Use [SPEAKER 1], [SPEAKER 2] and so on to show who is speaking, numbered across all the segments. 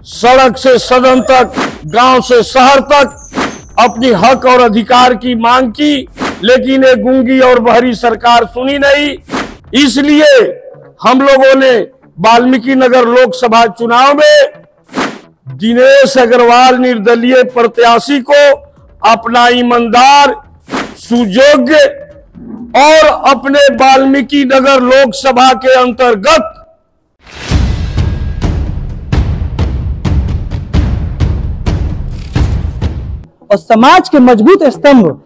[SPEAKER 1] सड़क से सदन तक, गांव से शहर तक अपनी हक और अधिकार की मांग की, लेकिन एक गूंगी और बहरी सरकार सुनी नहीं। इसलिए हम लोगों ने वाल्मीकि नगर लोकसभा चुनाव में दिनेश अग्रवाल निर्दलीय प्रत्याशी को अपना ईमानदार, सुयोग्य और अपने वाल्मीकि नगर लोकसभा के अंतर्गत
[SPEAKER 2] और समाज के मजबूत स्तंभ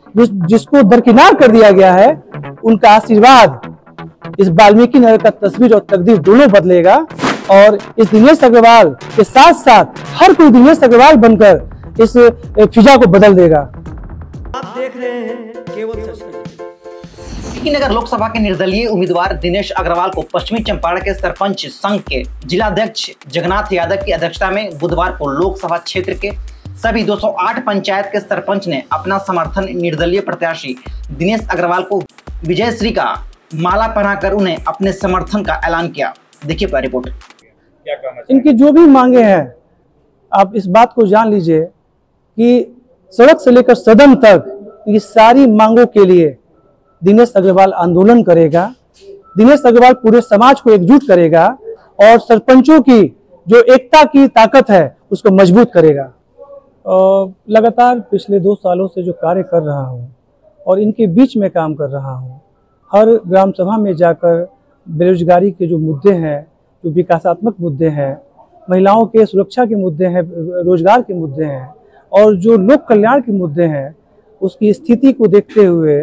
[SPEAKER 2] जिसको दरकिनार कर दिया गया है, उनका आशीर्वाद इस वाल्मीकि नगर का तस्वीर और तकदीर दोनों बदलेगा। और इस दिनेश अग्रवाल के साथ साथ हर कोई दिनेश अग्रवाल बनकर इस फिजा को बदल देगा।
[SPEAKER 3] आप देख रहे हैं केवल सच।
[SPEAKER 4] वाल्मीकि नगर लोकसभा के निर्दलीय उम्मीदवार दिनेश अग्रवाल को पश्चिमी चंपारण के सरपंच संघ के जिलाध्यक्ष जगन्नाथ यादव की अध्यक्षता में बुधवार को लोकसभा क्षेत्र के सभी 208 पंचायत के सरपंच ने अपना समर्थन निर्दलीय प्रत्याशी दिनेश अग्रवाल को विजयश्री का माला पहनाकर उन्हें अपने समर्थन का ऐलान किया। देखिए पूरा रिपोर्ट।
[SPEAKER 2] इनकी जो भी मांगे हैं, आप इस बात को जान लीजिए कि सड़क से लेकर सदन तक ये सारी मांगों के लिए दिनेश अग्रवाल आंदोलन करेगा। दिनेश अग्रवाल पूरे समाज को एकजुट करेगा और सरपंचों की जो एकता की ताकत है उसको मजबूत करेगा। लगातार पिछले 2 सालों से जो कार्य कर रहा हूँ और इनके बीच में काम कर रहा हूँ, हर ग्राम सभा में जाकर बेरोजगारी के जो मुद्दे हैं, जो विकासात्मक मुद्दे हैं, महिलाओं के सुरक्षा के मुद्दे हैं, रोजगार के मुद्दे हैं और जो लोक कल्याण के मुद्दे हैं, उसकी स्थिति को देखते हुए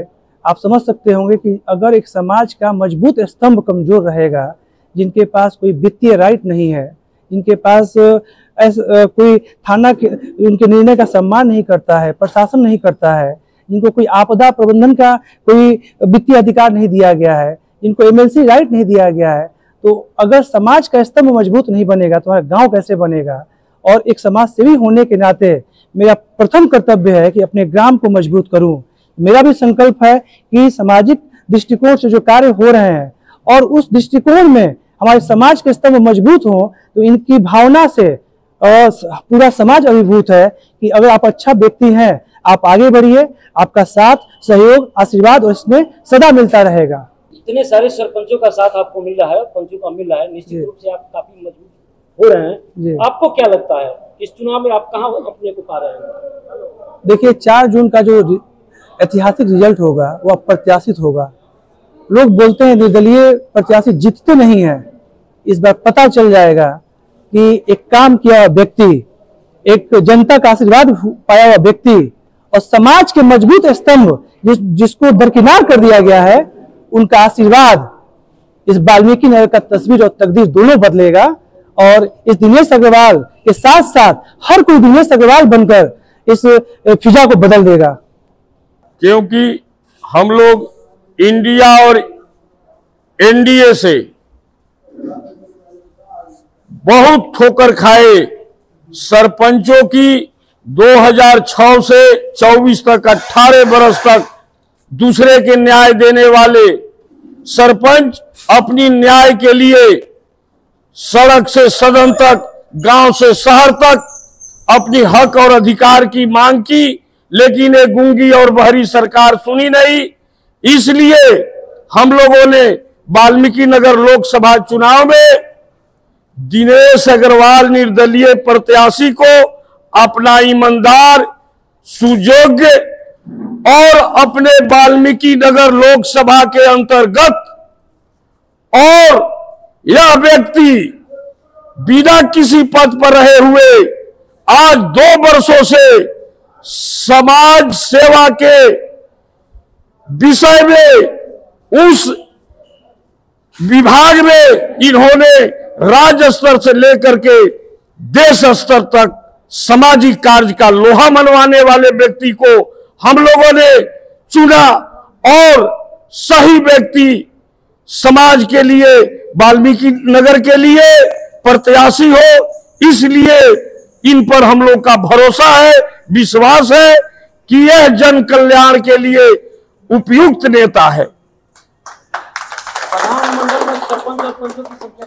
[SPEAKER 2] आप समझ सकते होंगे कि अगर एक समाज का मजबूत स्तंभ कमजोर रहेगा, जिनके पास कोई वित्तीय राइट नहीं है, जिनके पास कोई थाना के उनके निर्णय का सम्मान नहीं करता है, प्रशासन नहीं करता है, जिनको कोई आपदा प्रबंधन का कोई वित्तीय अधिकार नहीं दिया गया है, जिनको एमएलसी राइट नहीं दिया गया है, तो अगर समाज का स्तंभ मजबूत नहीं बनेगा तो हमारा गांव कैसे बनेगा। और एक समाज सेवी होने के नाते मेरा प्रथम कर्तव्य है कि अपने ग्राम को मजबूत करूं। मेरा भी संकल्प है कि सामाजिक दृष्टिकोण से जो कार्य हो रहे हैं और उस दृष्टिकोण में हमारे समाज के स्तंभ मजबूत हो, तो इनकी भावना से पूरा समाज अभिभूत है कि अगर आप अच्छा व्यक्ति हैं, आप आगे बढ़िए, आपका साथ, सहयोग, आशीर्वाद और इसमें सदा मिलता रहेगा।
[SPEAKER 5] इतने सारे सरपंचों का साथ आपको मिल रहा है, पंचों का मिल रहा है, निश्चित रूप से आप काफी मजबूत हो रहे हैं। आपको क्या लगता है इस चुनाव में आप कहां अपने को पा रहे हैं?
[SPEAKER 2] देखिए, 4 जून का जो ऐतिहासिक रिजल्ट होगा वो अप्रत्याशित होगा। लोग बोलते हैं निर्दलीय प्रत्याशी जीतते नहीं है। इस बार पता चल जाएगा कि एक काम किया हुआ व्यक्ति, एक जनता का आशीर्वाद पाया हुआ व्यक्ति और समाज के मजबूत स्तंभ जिसको दरकिनार कर दिया गया है, उनका आशीर्वाद इस वाल्मीकि नगर का तस्वीर और तकदीर दोनों बदलेगा। और इस दिनेश अग्रवाल के साथ साथ हर कोई दिनेश अग्रवाल बनकर इस फिजा को बदल देगा।
[SPEAKER 1] क्योंकि हम लोग इंडिया और एनडीए से बहुत ठोकर खाए सरपंचों की 2006 से 24 तक 18 बरस तक दूसरे के न्याय देने वाले सरपंच अपनी न्याय के लिए सड़क से सदन तक, गांव से शहर तक अपनी हक और अधिकार की मांग की, लेकिन एक गूंगी और बहरी सरकार सुनी नहीं। इसलिए हम लोगों ने वाल्मीकि नगर लोकसभा चुनाव में दिनेश अग्रवाल निर्दलीय प्रत्याशी को अपना ईमानदार, सुयोग्य और अपने वाल्मीकि नगर लोकसभा के अंतर्गत, और यह व्यक्ति बिना किसी पद पर रहे हुए आज 2 वर्षों से समाज सेवा के विषय में उस विभाग में इन्होंने राज्य स्तर से लेकर के देश स्तर तक सामाजिक कार्य का लोहा मनवाने वाले व्यक्ति को हम लोगों ने चुना और सही व्यक्ति समाज के लिए, वाल्मीकि नगर के लिए प्रत्याशी हो। इसलिए इन पर हम लोग का भरोसा है, विश्वास है कि यह जन कल्याण के लिए उपयुक्त नेता है।
[SPEAKER 5] प्रधानमंडल में सरपंच और पंचों की संख्या